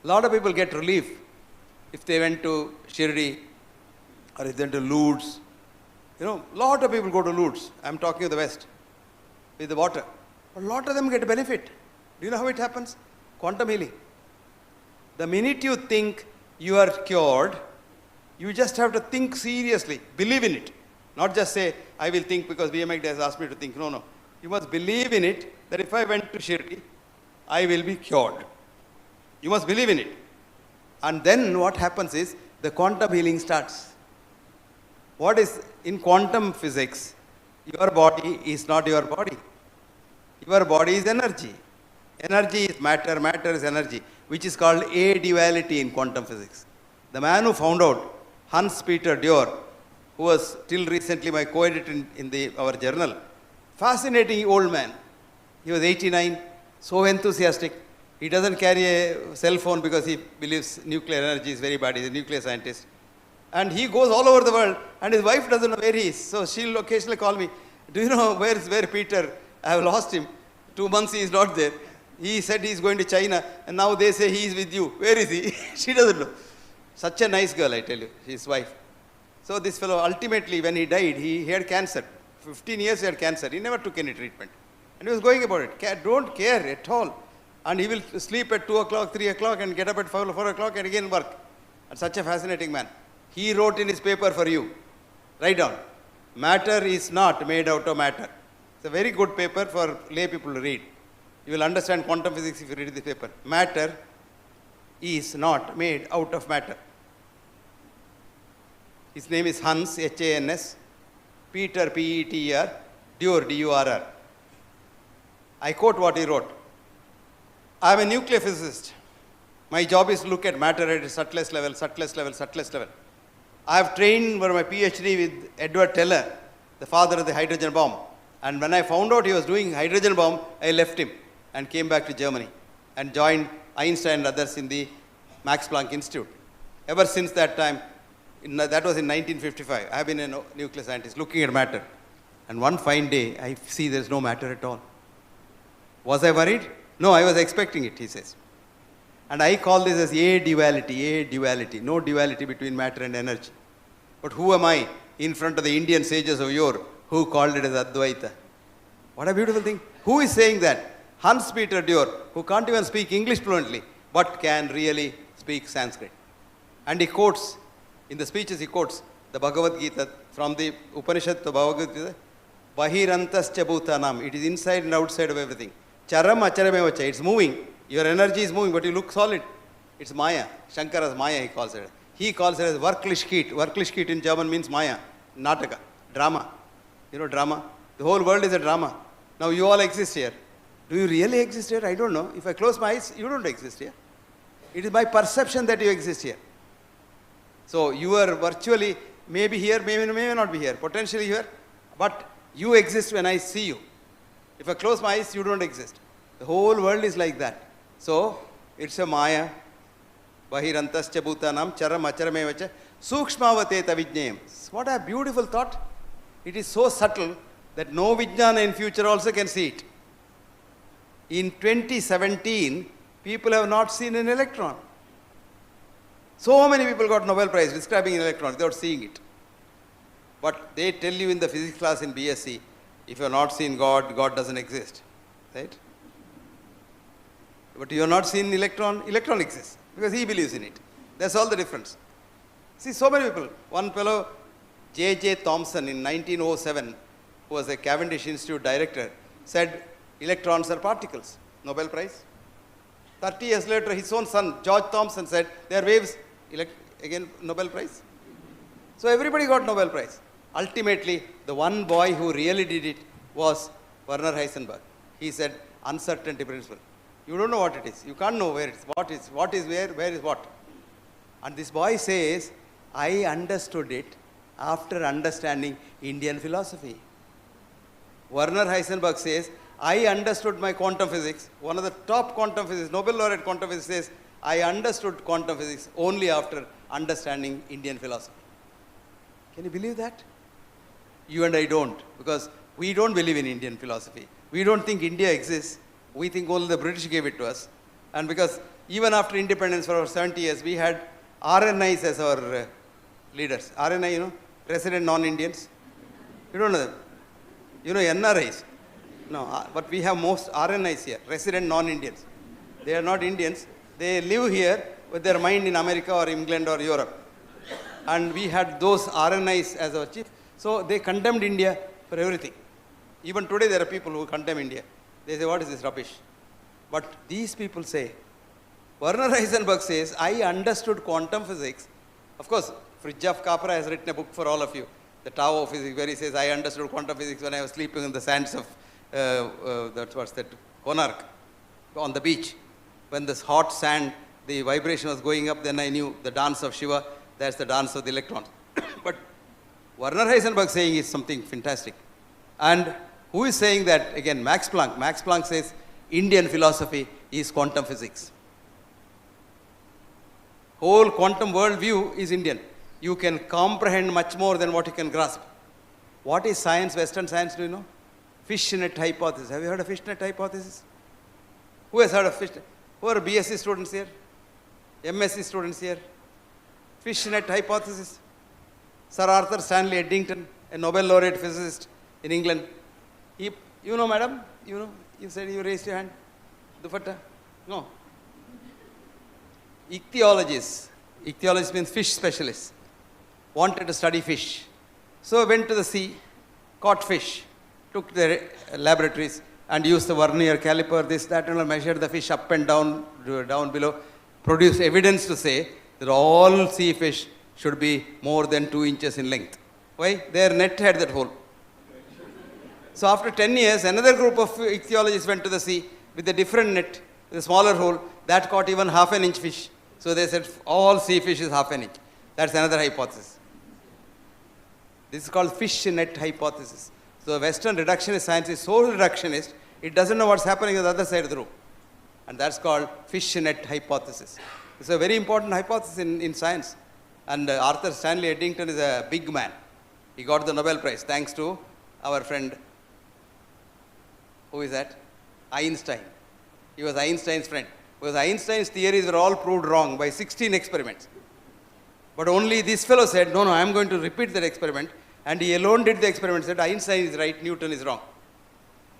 A lot of people get relief if they went to Shirdi or if they went to Lourdes. You know, a lot of people go to Lourdes. I'm talking of the West with the water. A lot of them get benefit. Do you know how it happens? Quantum healing. The minute you think you are cured, you just have to think seriously. Believe in it. Not just say, I will think because BMX has asked me to think. No, no. You must believe in it that if I went to Shirdi, I will be cured. You must believe in it. And then what happens is the quantum healing starts. What is in quantum physics? Your body is not your body. Your body is energy. Energy is matter, matter is energy, which is called a-duality in quantum physics. The man who found out, Hans-Peter Dürr, who was till recently my co-editor in our journal, fascinating old man. He was 89, so enthusiastic. He doesn't carry a cell phone because he believes nuclear energy is very bad. He's a nuclear scientist. And he goes all over the world, and his wife doesn't know where he is. So she'll occasionally call me, do you know where Peter? I have lost him. 2 months he is not there. He said he is going to China, and now they say he is with you. Where is he? She doesn't know. Such a nice girl, I tell you, his wife. So this fellow, ultimately, when he died, he had cancer. 15 years he had cancer. He never took any treatment. And he was going about it. Don't care at all. And he will sleep at 2 o'clock, 3 o'clock, and get up at 4 o'clock and again work. And such a fascinating man. He wrote in his paper for you. Write down. Matter is not made out of matter. It's a very good paper for lay people to read. You will understand quantum physics if you read this paper. Matter is not made out of matter. His name is Hans, H-A-N-S, Peter, P-E-T-E-R, Dürr, D-U-R-R. I quote what he wrote. I am a nuclear physicist. My job is to look at matter at its subtlest level, subtlest level, subtlest level. I have trained for my PhD with Edward Teller, the father of the hydrogen bomb. And when I found out he was doing hydrogen bomb, I left him and came back to Germany and joined Einstein and others in the Max Planck Institute. Ever since that time, that was in 1955, I have been a nuclear scientist looking at matter. And one fine day, I see there is no matter at all. Was I worried? No, I was expecting it, he says. And I call this as a-duality, no duality between matter and energy. But who am I in front of the Indian sages of yore who called it as Advaita? What a beautiful thing. Who is saying that? Hans-Peter Dürr, who can't even speak English fluently, but can really speak Sanskrit. And he quotes, in the speeches he quotes, the Bhagavad Gita, from the Upanishad to Bhagavad Gita, Bahirantascha bhutanam. It is inside and outside of everything. Charam acharamevacha. It's moving. Your energy is moving, but you look solid. It's Maya. Shankara's Maya, he calls it. He calls it as Wirklichkeit. Wirklichkeit in German means Maya. Nataka. Drama. You know drama? The whole world is a drama. Now you all exist here. Do you really exist here? I don't know. If I close my eyes, you don't exist here. It is my perception that you exist here. So you are virtually maybe here, may not be here, potentially here, but you exist when I see you. If I close my eyes, you don't exist. The whole world is like that. So it's a Maya. Bahirantascha bhutanam charam acharamevacha sukshmavateta vijnayam. What a beautiful thought. It is so subtle that no vijnana in future also can see it. In 2017, people have not seen an electron. So many people got Nobel Prize describing an electron without seeing it. But they tell you in the physics class in BSc, if you have not seen God, God doesn't exist. Right? But you have not seen electron exists because he believes in it. That's all the difference. See, so many people. One fellow, J.J. Thomson, in 1907, who was a Cavendish Institute director, said electrons are particles. Nobel Prize. 30 years later, his own son, George Thomson, said they are waves. Again, Nobel Prize. So everybody got Nobel Prize. Ultimately, the one boy who really did it was Werner Heisenberg. He said, uncertainty principle. You don't know what it is. You can't know where it is. What is where is what. And this boy says, I understood it after understanding Indian philosophy. Werner Heisenberg says, I understood my quantum physics. One of the top quantum physicists, Nobel laureate quantum physicist says, I understood quantum physics only after understanding Indian philosophy. Can you believe that? You and I don't, because we don't believe in Indian philosophy. We don't think India exists. We think only the British gave it to us. And because even after independence for over 70 years, we had RNIs as our leaders. RNI, you know, resident non-Indians. You don't know them. You know NRIs. No, but we have most RNIs here, resident non-Indians. They are not Indians. They live here with their mind in America or England or Europe. And we had those RNIs as our chief. So they condemned India for everything. Even today there are people who condemn India. They say, what is this rubbish? But these people say, Werner Heisenberg says, I understood quantum physics. Of course, Fritjof Capra has written a book for all of you, The Tao of Physics, where he says, I understood quantum physics when I was sleeping in the sands of, Konark, on the beach. When this hot sand, the vibration was going up, then I knew the dance of Shiva, that's the dance of the electrons. But Werner Heisenberg saying is something fantastic. And who is saying that? Again, Max Planck. Max Planck says, Indian philosophy is quantum physics. Whole quantum worldview is Indian. You can comprehend much more than what you can grasp. What is science, Western science, do you know? Fishnet hypothesis. Have you heard of fishnet hypothesis? Who has heard of fishnet? Who are BSc students here? MSc students here? Fishnet hypothesis. Sir Arthur Stanley Eddington, a Nobel laureate physicist in England. You know, madam? You know? You said you raised your hand. Dufatta? No. Ichthyologists means fish specialists, wanted to study fish. So went to the sea, caught fish, took their laboratories and used the vernier caliper, this, that, and measured the fish up and down, down below, produced evidence to say that all sea fish should be more than 2 inches in length. Why? Their net had that hole. So after 10 years, another group of ichthyologists went to the sea with a different net, with a smaller hole, that caught even half an inch fish. So they said all sea fish is half an inch. That's another hypothesis. This is called fish net hypothesis. So Western reductionist science is so reductionist, it doesn't know what's happening on the other side of the room. And that's called fish net hypothesis. It's a very important hypothesis in science. And Arthur Stanley Eddington is a big man. He got the Nobel Prize thanks to our friend, who is that? Einstein. He was Einstein's friend. Because Einstein's theories were all proved wrong by 16 experiments. But only this fellow said, no, I am going to repeat that experiment. And he alone did the experiment, said Einstein is right, Newton is wrong.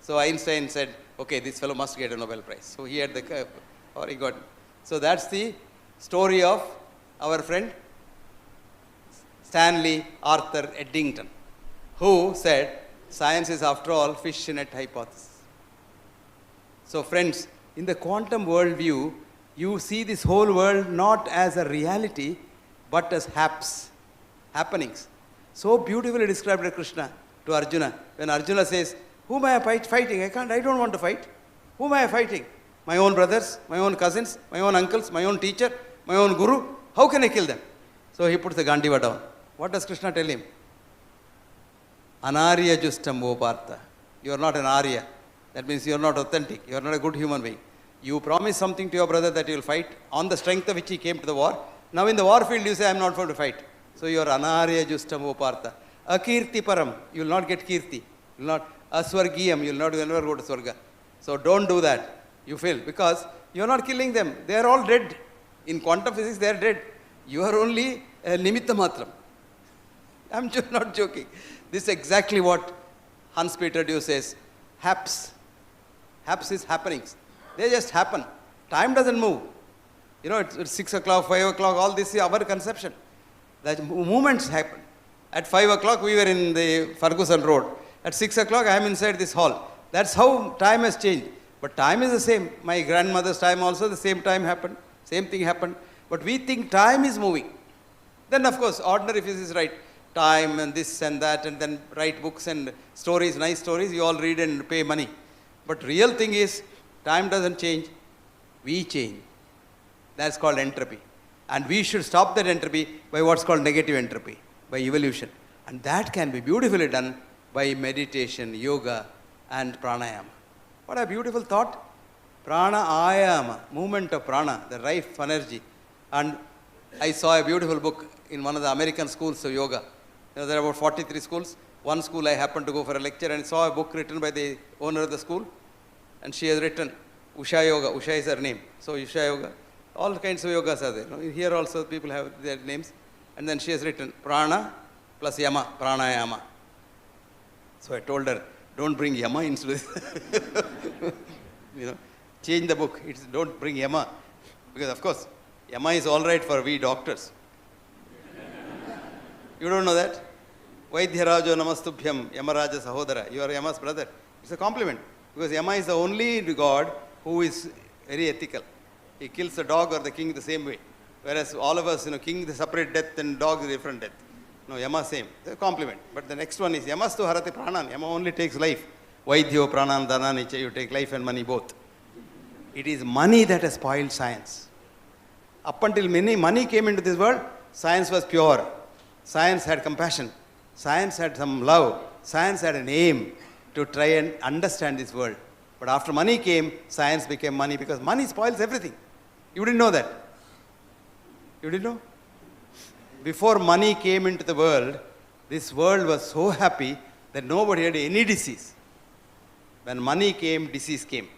So Einstein said, okay, this fellow must get a Nobel Prize. So he had the curve, or he got. So that's the story of our friend Stanley Arthur Eddington, who said, science is after all fish net hypothesis. So friends, in the quantum worldview, you see this whole world not as a reality, but as happenings. So beautifully described by Krishna to Arjuna. When Arjuna says, whom am I fighting? I don't want to fight. Whom am I fighting? My own brothers, my own cousins, my own uncles, my own teacher, my own guru. How can I kill them? So he puts the Gandiva down. What does Krishna tell him? Anarya justam o Partha. You are not an Arya. That means you are not authentic. You are not a good human being. You promise something to your brother that you will fight on the strength of which he came to the war. Now in the war field you say, I am not going to fight. So you are Anarya justam o Partha. Akirti param. You will not get kirti. You will not. Aswargiyam. You will never go to Swarga. So don't do that. You fail. Because you are not killing them. They are all dead. In quantum physics they are dead. You are only nimitta matram. I am not joking. This is exactly what Hans Peter Dew says. Haps. Haps is happenings. They just happen. Time doesn't move. You know, it's 6 o'clock, 5 o'clock, all this is our conception. The movements happen. At 5 o'clock, we were in the Ferguson Road. At 6 o'clock, I am inside this hall. That's how time has changed. But time is the same. My grandmother's time also, the same time happened. Same thing happened. But we think time is moving. Then, of course, ordinary physics write time and this and that, and then write books and stories, nice stories. You all read and pay money. But real thing is, time doesn't change. We change. That's called entropy. And we should stop that entropy by what's called negative entropy, by evolution. And that can be beautifully done by meditation, yoga, and pranayama. What a beautiful thought. Pranayama, movement of prana, the life energy. And I saw a beautiful book in one of the American schools of yoga. You know, there are about 43 schools. One school I happened to go for a lecture and saw a book written by the owner of the school. And she has written Usha Yoga. Usha is her name. So Usha Yoga. All kinds of yogas are there. Here also people have their names. And then she has written prana plus yama, pranayama. So I told her, don't bring yama into this. Change the book. Don't bring yama. Because of course, yama is all right for we doctors. You don't know that? Vaidhyarajo namastubhyam, Yamaraja sahodara. You are Yama's brother. It's a compliment. Because Yama is the only god who is very ethical. He kills the dog or the king the same way. Whereas all of us, king is separate death and dog is different death. No, Yama same. It's a compliment. But the next one is Yamastu harati pranan. Yama only takes life. Vaidhyo pranan dhananicha. You take life and money both. It is money that has spoiled science. Up until money came into this world, science was pure. Science had compassion. Science had some love. Science had an aim to try and understand this world. But after money came, science became money because money spoils everything. You didn't know that. You didn't know? Before money came into the world, this world was so happy that nobody had any disease. When money came, disease came.